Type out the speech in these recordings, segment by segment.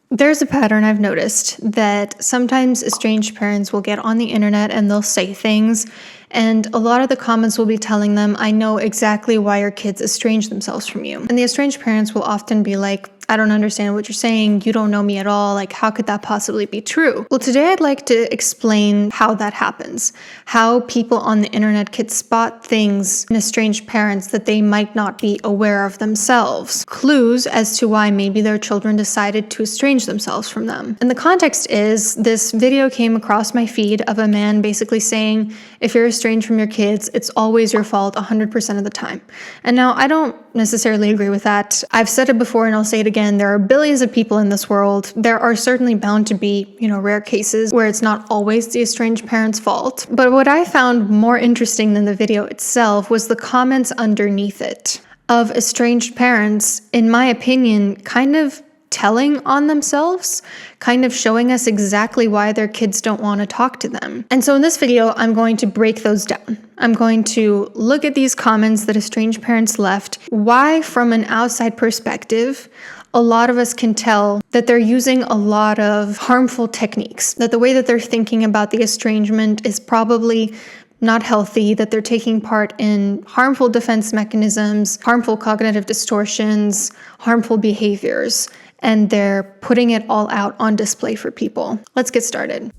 There's a pattern I've noticed that sometimes estranged parents will get on the internet and they'll say things, and a lot of the comments will be telling them, I know exactly why your kids estranged themselves from you. And the estranged parents will often be like, I don't understand what you're saying. You don't know me at all. Like, how could that possibly be true? Well, today I'd like to explain how that happens, how people on the internet could spot things in estranged parents that they might not be aware of themselves, clues as to why maybe their children decided to estrange themselves from them. And the context is this video came across my feed of a man basically saying, if you're estranged from your kids, it's always your fault 100% of the time. And now I don't necessarily agree with that. I've said it before and I'll say it again. There are billions of people in this world. There are certainly bound to be, rare cases where it's not always the estranged parent's fault. But what I found more interesting than the video itself was the comments underneath it of estranged parents, in my opinion, kind of telling on themselves, kind of showing us exactly why their kids don't want to talk to them. And so in this video, I'm going to break those down. I'm going to look at these comments that estranged parents left, why from an outside perspective, a lot of us can tell that they're using a lot of harmful techniques, that the way that they're thinking about the estrangement is probably not healthy, that they're taking part in harmful defense mechanisms, harmful cognitive distortions, harmful behaviors, and they're putting it all out on display for people. Let's get started.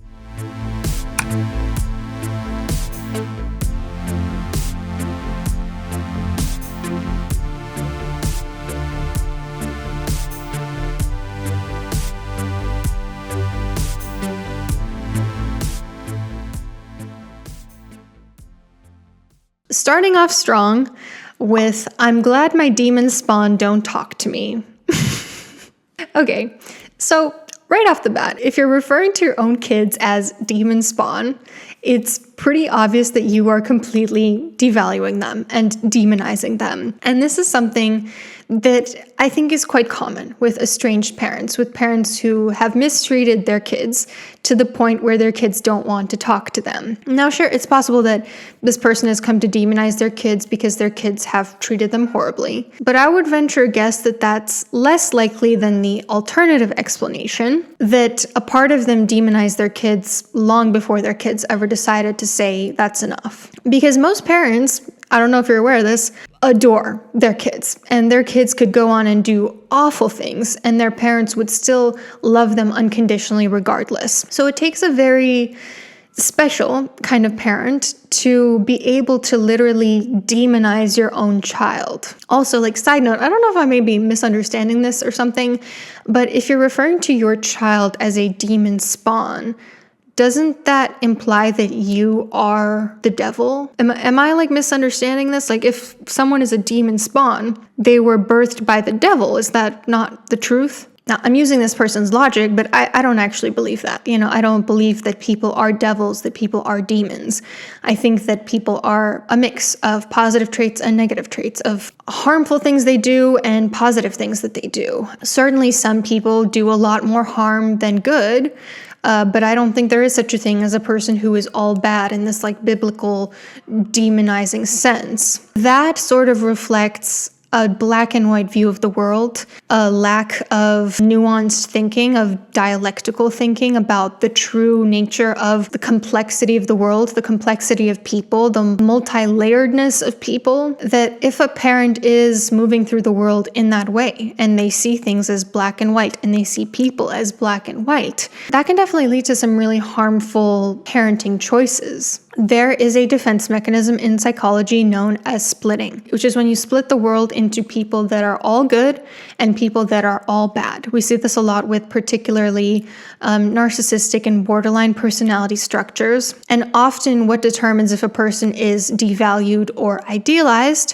Starting off strong with, I'm glad my demon spawn don't talk to me. Okay, so right off the bat, if you're referring to your own kids as demon spawn, it's pretty obvious that you are completely devaluing them and demonizing them. And this is something that I think is quite common with estranged parents, with parents who have mistreated their kids to the point where their kids don't want to talk to them. Now, sure, it's possible that this person has come to demonize their kids because their kids have treated them horribly, but I would venture a guess that that's less likely than the alternative explanation, that a part of them demonized their kids long before their kids ever decided to say that's enough. Because most parents, I don't know if you're aware of this, adore their kids, and their kids could go on and do awful things, and their parents would still love them unconditionally regardless. So it takes a very special kind of parent to be able to literally demonize your own child. Also, side note, I don't know if I may be misunderstanding this or something, but if you're referring to your child as a demon spawn, doesn't that imply that you are the devil? Am I misunderstanding this? If someone is a demon spawn, they were birthed by the devil. Is that not the truth? Now, I'm using this person's logic, but I don't actually believe that. I don't believe that people are devils, that people are demons. I think that people are a mix of positive traits and negative traits, of harmful things they do and positive things that they do. Certainly, some people do a lot more harm than good. But I don't think there is such a thing as a person who is all bad in this biblical demonizing sense. That sort of reflects a black and white view of the world, a lack of nuanced thinking, of dialectical thinking about the true nature of the complexity of the world, the complexity of people, the multi-layeredness of people, that if a parent is moving through the world in that way, and they see things as black and white, and they see people as black and white, that can definitely lead to some really harmful parenting choices. There is a defense mechanism in psychology known as splitting, which is when you split the world into people that are all good and people that are all bad. We see this a lot with particularly narcissistic and borderline personality structures. And often what determines if a person is devalued or idealized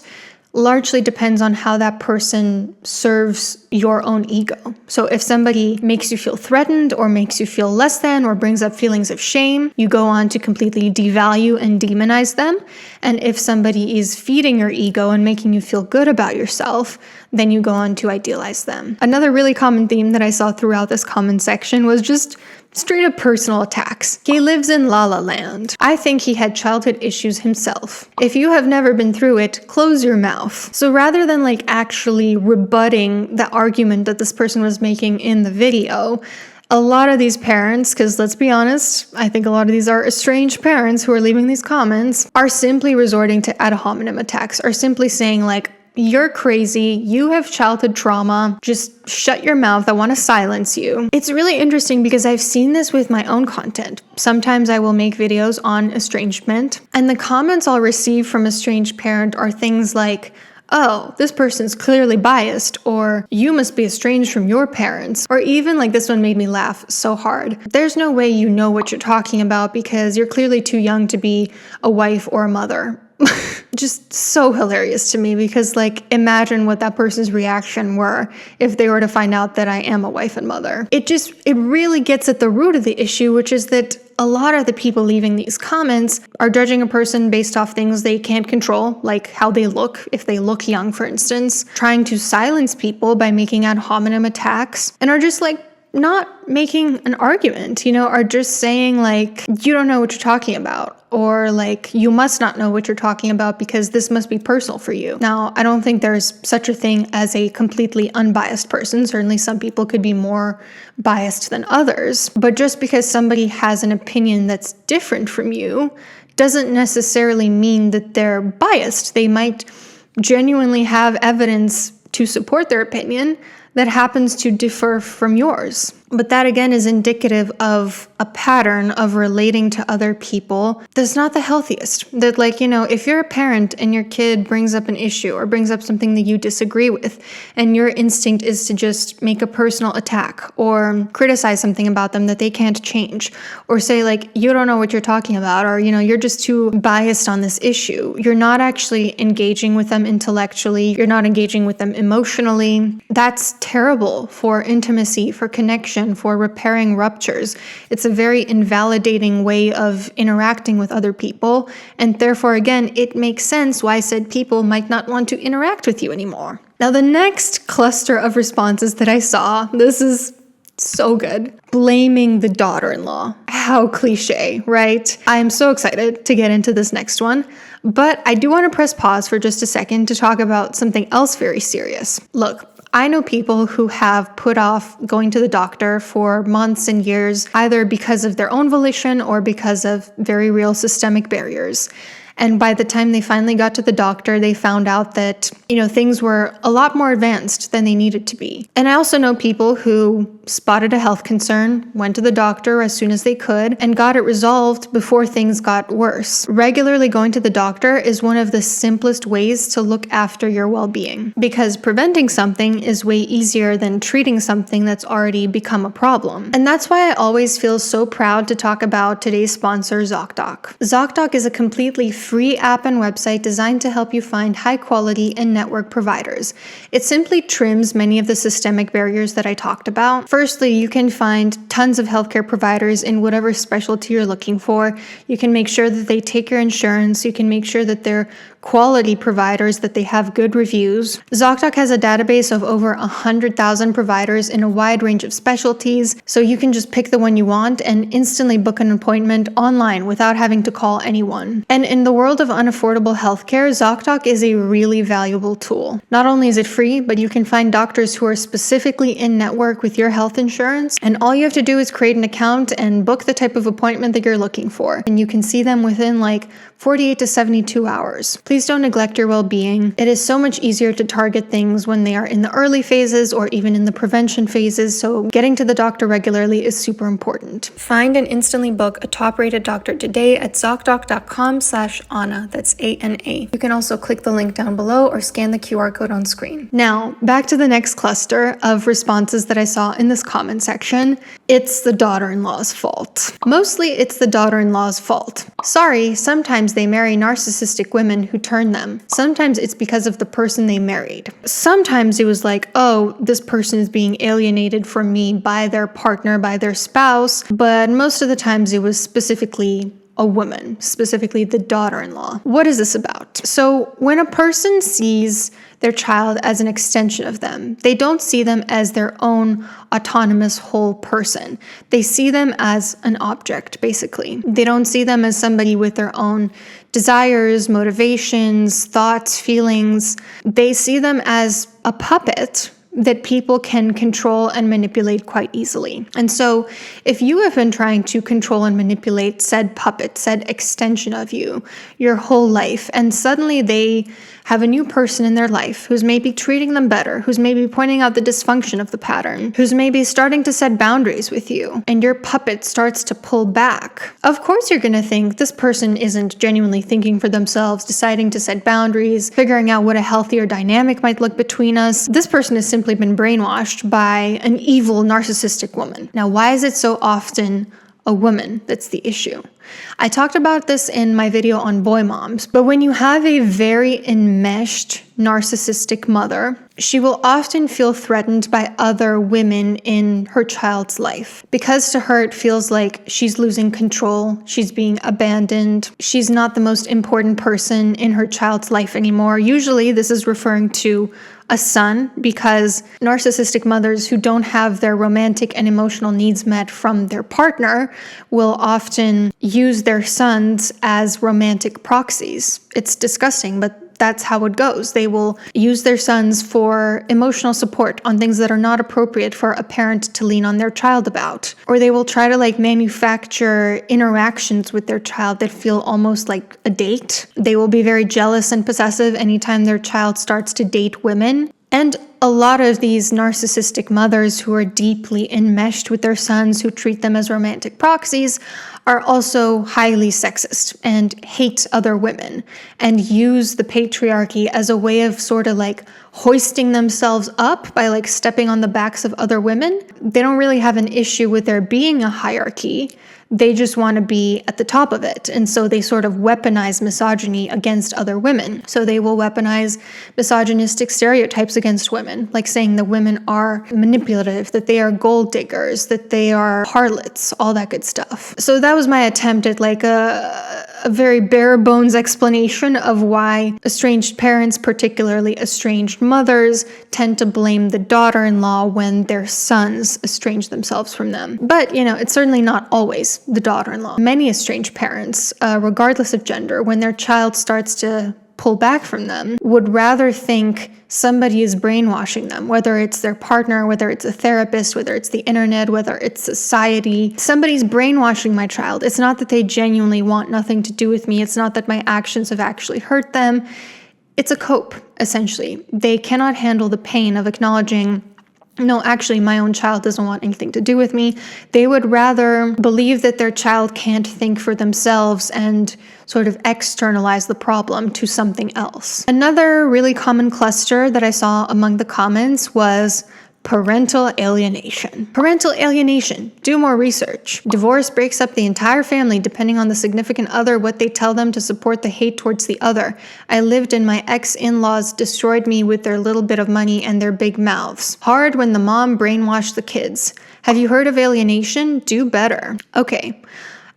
largely depends on how that person serves your own ego. So if somebody makes you feel threatened or makes you feel less than or brings up feelings of shame, you go on to completely devalue and demonize them. And if somebody is feeding your ego and making you feel good about yourself, then you go on to idealize them. Another really common theme that I saw throughout this comment section was just straight up personal attacks. He lives in La La Land. I think he had childhood issues himself. If you have never been through it, close your mouth. So rather than actually rebutting the argument that this person was making in the video, a lot of these parents, because let's be honest, I think a lot of these are estranged parents who are leaving these comments, are simply resorting to ad hominem attacks, are simply saying like, you're crazy, you have childhood trauma, just shut your mouth, I want to silence you. It's really interesting because I've seen this with my own content. Sometimes I will make videos on estrangement, and the comments I'll receive from estranged parent are things like, oh, this person's clearly biased, or you must be estranged from your parents, or even like this one made me laugh so hard. There's no way you know what you're talking about because you're clearly too young to be a wife or a mother. Just so hilarious to me because like imagine what that person's reaction were if they were to find out that I am a wife and mother. It really gets at the root of the issue, which is that a lot of the people leaving these comments are judging a person based off things they can't control, like how they look, if they look young, for instance, trying to silence people by making ad hominem attacks, and are just like not making an argument, are just saying like, you don't know what you're talking about, or like, you must not know what you're talking about because this must be personal for you. Now, I don't think there's such a thing as a completely unbiased person. Certainly some people could be more biased than others, but just because somebody has an opinion that's different from you doesn't necessarily mean that they're biased. They might genuinely have evidence to support their opinion that happens to differ from yours. But that again is indicative of a pattern of relating to other people that's not the healthiest. That like, if you're a parent and your kid brings up an issue or brings up something that you disagree with, and your instinct is to just make a personal attack or criticize something about them that they can't change, or say like, you don't know what you're talking about, or you're just too biased on this issue. You're not actually engaging with them intellectually, you're not engaging with them emotionally. That's terrible for intimacy, for connection, for repairing ruptures. It's a very invalidating way of interacting with other people, and therefore, again, it makes sense why said people might not want to interact with you anymore. Now, the next cluster of responses that I saw, this is so good. Blaming the daughter-in-law. How cliche, right? I am so excited to get into this next one, but I do want to press pause for just a second to talk about something else very serious. Look, I know people who have put off going to the doctor for months and years, either because of their own volition or because of very real systemic barriers. And by the time they finally got to the doctor, they found out that, things were a lot more advanced than they needed to be. And I also know people who spotted a health concern, went to the doctor as soon as they could, and got it resolved before things got worse. Regularly going to the doctor is one of the simplest ways to look after your well-being, because preventing something is way easier than treating something that's already become a problem. And that's why I always feel so proud to talk about today's sponsor, ZocDoc. ZocDoc is a completely free app and website designed to help you find high-quality and network providers. It simply trims many of the systemic barriers that I talked about. Firstly, you can find tons of healthcare providers in whatever specialty you're looking for. You can make sure that they take your insurance. You can make sure that they're quality providers, that they have good reviews. ZocDoc has a database of over 100,000 providers in a wide range of specialties, so you can just pick the one you want and instantly book an appointment online without having to call anyone. And in the world of unaffordable healthcare, ZocDoc is a really valuable tool. Not only is it free, but you can find doctors who are specifically in network with your health insurance, and all you have to do is create an account and book the type of appointment that you're looking for, and you can see them within like 48 to 72 hours. Please don't neglect your well-being. It is so much easier to target things when they are in the early phases or even in the prevention phases, so getting to the doctor regularly is super important. Find and instantly book a top-rated doctor today at ZocDoc.com/Ana. That's ANA. You can also click the link down below or scan the QR code on screen. Now, back to the next cluster of responses that I saw in this comment section. It's the daughter-in-law's fault. Mostly, it's the daughter-in-law's fault. Sorry, sometimes they marry narcissistic women who turn them. Sometimes it's because of the person they married. Sometimes it was like, oh, this person is being alienated from me by their partner, by their spouse, but most of the times it was specifically a woman, specifically the daughter-in-law. What is this about? So when a person sees their child as an extension of them, they don't see them as their own autonomous whole person. They see them as an object, basically. They don't see them as somebody with their own desires, motivations, thoughts, feelings. They see them as a puppet that people can control and manipulate quite easily. And so if you have been trying to control and manipulate said puppet, said extension of you your whole life, and suddenly they have a new person in their life who's maybe treating them better, who's maybe pointing out the dysfunction of the pattern, who's maybe starting to set boundaries with you, and your puppet starts to pull back, of course you're going to think this person isn't genuinely thinking for themselves, deciding to set boundaries, figuring out what a healthier dynamic might look between us. This person has simply been brainwashed by an evil, narcissistic woman. Now, why is it so often a woman that's the issue? I talked about this in my video on boy moms, but when you have a very enmeshed narcissistic mother, she will often feel threatened by other women in her child's life, because to her it feels like she's losing control, she's being abandoned, she's not the most important person in her child's life anymore. Usually this is referring to a son, because narcissistic mothers who don't have their romantic and emotional needs met from their partner will often use their sons as romantic proxies. It's disgusting, but that's how it goes. They will use their sons for emotional support on things that are not appropriate for a parent to lean on their child about. Or they will try to manufacture interactions with their child that feel almost like a date. They will be very jealous and possessive anytime their child starts to date women. And a lot of these narcissistic mothers who are deeply enmeshed with their sons, who treat them as romantic proxies, are also highly sexist and hate other women and use the patriarchy as a way of sort of hoisting themselves up by stepping on the backs of other women. They don't really have an issue with there being a hierarchy. They just want to be at the top of it. And so they sort of weaponize misogyny against other women. So they will weaponize misogynistic stereotypes against women, like saying that women are manipulative, that they are gold diggers, that they are harlots, all that good stuff. So that was my attempt at a very bare bones explanation of why estranged parents, particularly estranged mothers, tend to blame the daughter-in-law when their sons estrange themselves from them. But, it's certainly not always the daughter-in-law. Many estranged parents, regardless of gender, when their child starts to pull back from them, would rather think somebody is brainwashing them, whether it's their partner, whether it's a therapist, whether it's the internet, whether it's society. Somebody's brainwashing my child. It's not that they genuinely want nothing to do with me. It's not that my actions have actually hurt them. It's a cope, essentially. They cannot handle the pain of acknowledging, no, actually, my own child doesn't want anything to do with me. They would rather believe that their child can't think for themselves and sort of externalize the problem to something else. Another really common cluster that I saw among the comments was parental alienation. Parental alienation. Do more research. Divorce breaks up the entire family depending on the significant other, what they tell them to support the hate towards the other. I lived in my ex-in-laws destroyed me with their little bit of money and their big mouths. Hard when the mom brainwashed the kids. Have you heard of alienation? Do better. Okay.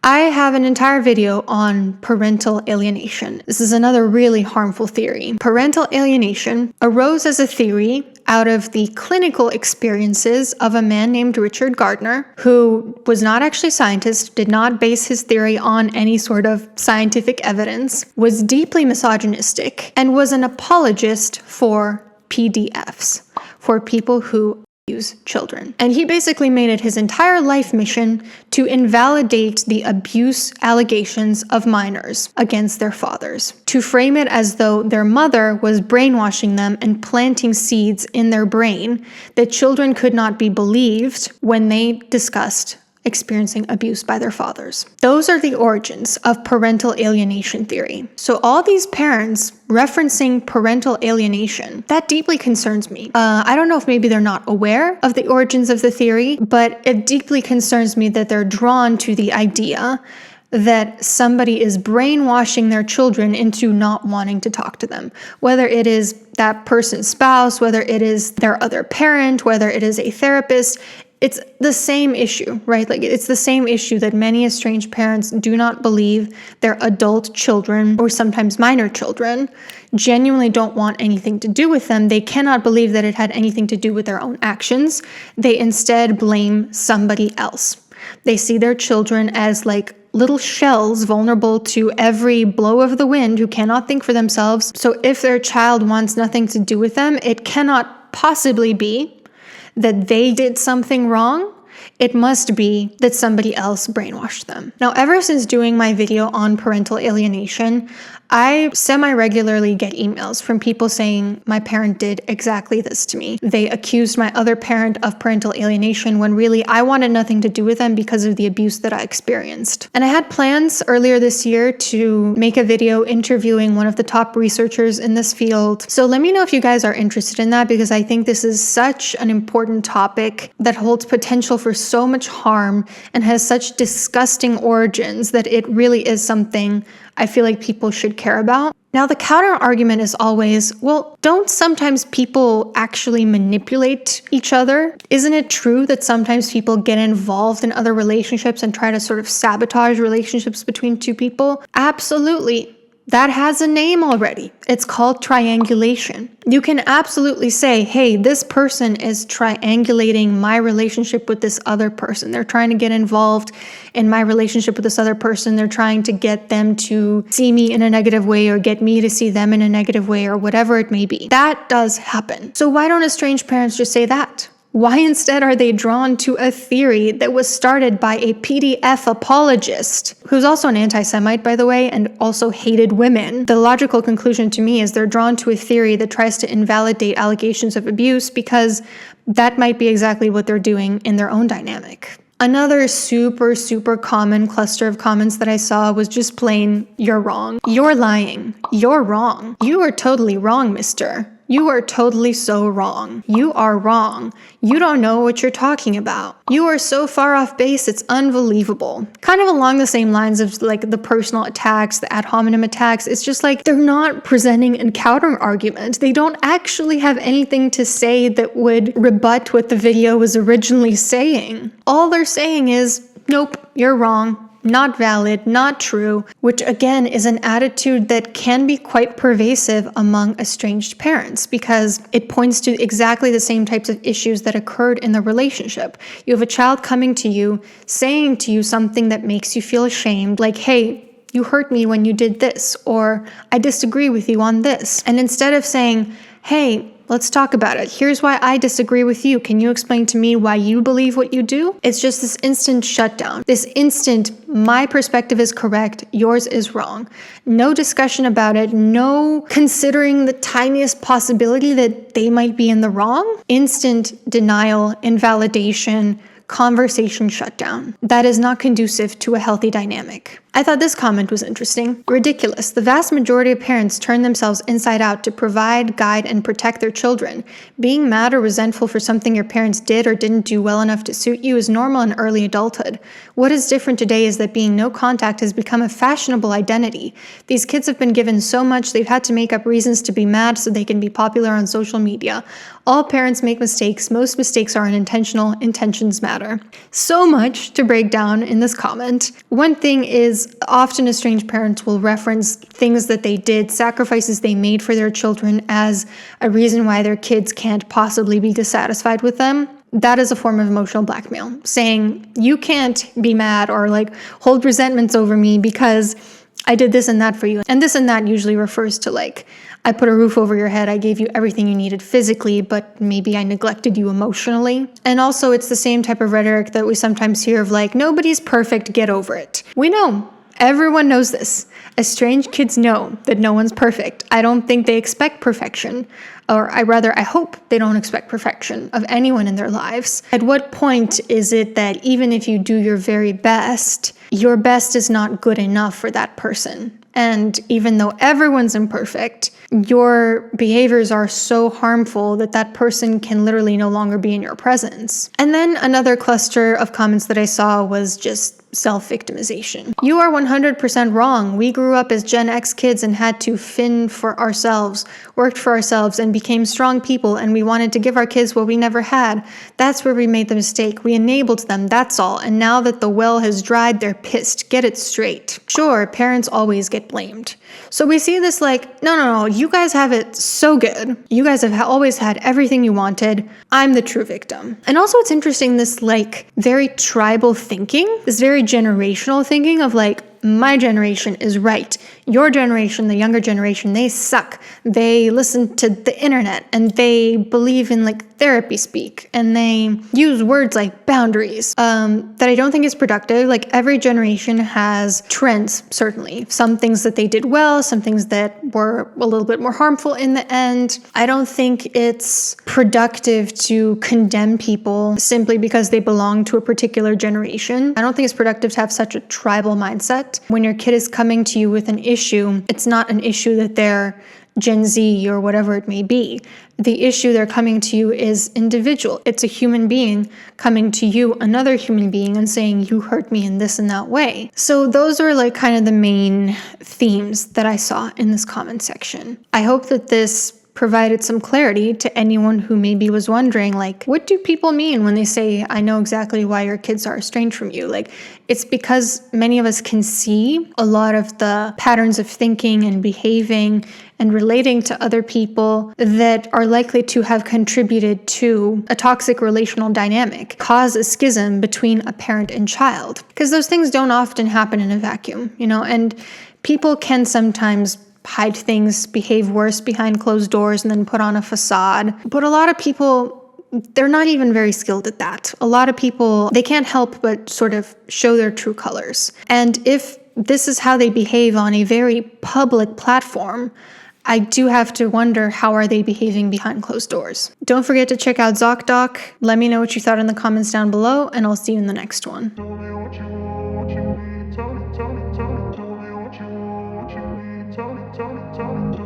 I have an entire video on parental alienation. This is another really harmful theory. Parental alienation arose as a theory out of the clinical experiences of a man named Richard Gardner, who was not actually a scientist, did not base his theory on any sort of scientific evidence, was deeply misogynistic, and was an apologist for PDFs, for people who abuse children. And he basically made it his entire life mission to invalidate the abuse allegations of minors against their fathers, to frame it as though their mother was brainwashing them and planting seeds in their brain that children could not be believed when they discussed experiencing abuse by their fathers. Those are the origins of parental alienation theory. So all these parents referencing parental alienation, that deeply concerns me. I don't know if maybe they're not aware of the origins of the theory, but it deeply concerns me that they're drawn to the idea that somebody is brainwashing their children into not wanting to talk to them. Whether it is that person's spouse, whether it is their other parent, whether it is a therapist, it's the same issue, right? It's the same issue that many estranged parents do not believe their adult children, or sometimes minor children, genuinely don't want anything to do with them. They cannot believe that it had anything to do with their own actions. They instead blame somebody else. They see their children as little shells vulnerable to every blow of the wind, who cannot think for themselves. So if their child wants nothing to do with them, it cannot cannot possibly be that they did something wrong. It must be that somebody else brainwashed them. Now, ever since doing my video on parental alienation, I semi-regularly get emails from people saying my parent did exactly this to me. They accused my other parent of parental alienation when really I wanted nothing to do with them because of the abuse that I experienced. And I had plans earlier this year to make a video interviewing one of the top researchers in this field. So let me know if you guys are interested in that, because I think this is such an important topic that holds potential for so much harm and has such disgusting origins that it really is something I feel like people should care about. Now, the counter argument is always, well, don't sometimes people actually manipulate each other? Isn't it true that sometimes people get involved in other relationships and try to sort of sabotage relationships between two people? Absolutely. That has a name already. It's called triangulation. You can absolutely say, hey, this person is triangulating my relationship with this other person. They're trying to get involved in my relationship with this other person. They're trying to get them to see me in a negative way or get me to see them in a negative way or whatever it may be. That does happen. So why don't estranged parents just say that? Why instead are they drawn to a theory that was started by a PDF apologist, who's also an anti-Semite, by the way, and also hated women? The logical conclusion to me is they're drawn to a theory that tries to invalidate allegations of abuse because that might be exactly what they're doing in their own dynamic. Another super common cluster of comments that I saw was just plain, you're wrong. You're lying. You're wrong. You are totally wrong, mister. You are totally so wrong. You are wrong. You don't know what you're talking about. You are so far off base, it's unbelievable. Kind of along the same lines of like the personal attacks, the ad hominem attacks. It's just like they're not presenting a counter argument. They don't actually have anything to say that would rebut what the video was originally saying. All they're saying is, nope, you're wrong. Not valid, not true, which again is an attitude that can be quite pervasive among estranged parents because it points to exactly the same types of issues that occurred in the relationship. You have a child coming to you, saying to you something that makes you feel ashamed, like, hey, you hurt me when you did this, or I disagree with you on this. And instead of saying, hey, let's talk about it. Here's why I disagree with you. Can you explain to me why you believe what you do? It's just this instant shutdown. This instant, my perspective is correct, yours is wrong. No discussion about it. No considering the tiniest possibility that they might be in the wrong. Instant denial, invalidation, conversation shutdown. That is not conducive to a healthy dynamic. I thought this comment was interesting. Ridiculous. The vast majority of parents turn themselves inside out to provide, guide, and protect their children. Being mad or resentful for something your parents did or didn't do well enough to suit you is normal in early adulthood. What is different today is that being no contact has become a fashionable identity. These kids have been given so much they've had to make up reasons to be mad so they can be popular on social media. All parents make mistakes. Most mistakes are unintentional. Intentions matter. So much to break down in this comment. One thing is often estranged parents will reference things that they did, sacrifices they made for their children as a reason why their kids can't possibly be dissatisfied with them. That is a form of emotional blackmail, saying you can't be mad or like hold resentments over me because I did this and that for you. And this and that usually refers to like, I put a roof over your head, I gave you everything you needed physically, but maybe I neglected you emotionally. And also it's the same type of rhetoric that we sometimes hear of like, nobody's perfect, get over it. We know. Everyone knows this. Estranged kids know that no one's perfect. I don't think they expect perfection. Or I hope they don't expect perfection of anyone in their lives. At what point is it that even if you do your very best, your best is not good enough for that person? And even though everyone's imperfect, your behaviors are so harmful that that person can literally no longer be in your presence. And then another cluster of comments that I saw was just self-victimization. You are 100% wrong. We grew up as Gen X kids and had to fend for ourselves, worked for ourselves, and became strong people, and we wanted to give our kids what we never had. That's where we made the mistake. We enabled them, that's all. And now that the well has dried, they're pissed. Get it straight. Sure, parents always get blamed. So we see this like, no, you guys have it so good. You guys have always had everything you wanted. I'm the true victim. And also it's interesting, this like very tribal thinking, this very generational thinking of like, my generation is right. Your generation, the younger generation, they suck. They listen to the internet and they believe in like therapy speak and they use words like boundaries that I don't think is productive. Like every generation has trends, certainly. Some things that they did well, some things that were a little bit more harmful in the end. I don't think it's productive to condemn people simply because they belong to a particular generation. I don't think it's productive to have such a tribal mindset. When your kid is coming to you with an issue, it's not an issue that they're Gen Z or whatever it may be. The issue they're coming to you is individual. It's a human being coming to you, another human being, and saying, you hurt me in this and that way. So those are like kind of the main themes that I saw in this comment section. I hope that this provided some clarity to anyone who maybe was wondering, like, what do people mean when they say, I know exactly why your kids are estranged from you? Like, it's because many of us can see a lot of the patterns of thinking and behaving and relating to other people that are likely to have contributed to a toxic relational dynamic, cause a schism between a parent and child. Because those things don't often happen in a vacuum, and people can sometimes hide things, behave worse behind closed doors, and then put on a facade. But a lot of people, they're not even very skilled at that. A lot of people, they can't help but sort of show their true colors. And if this is how they behave on a very public platform, I do have to wonder, how are they behaving behind closed doors? Don't forget to check out ZocDoc. Let me know what you thought in the comments down below, and I'll see you in the next one. Tell me what you mean, tell me what you mean, tell me.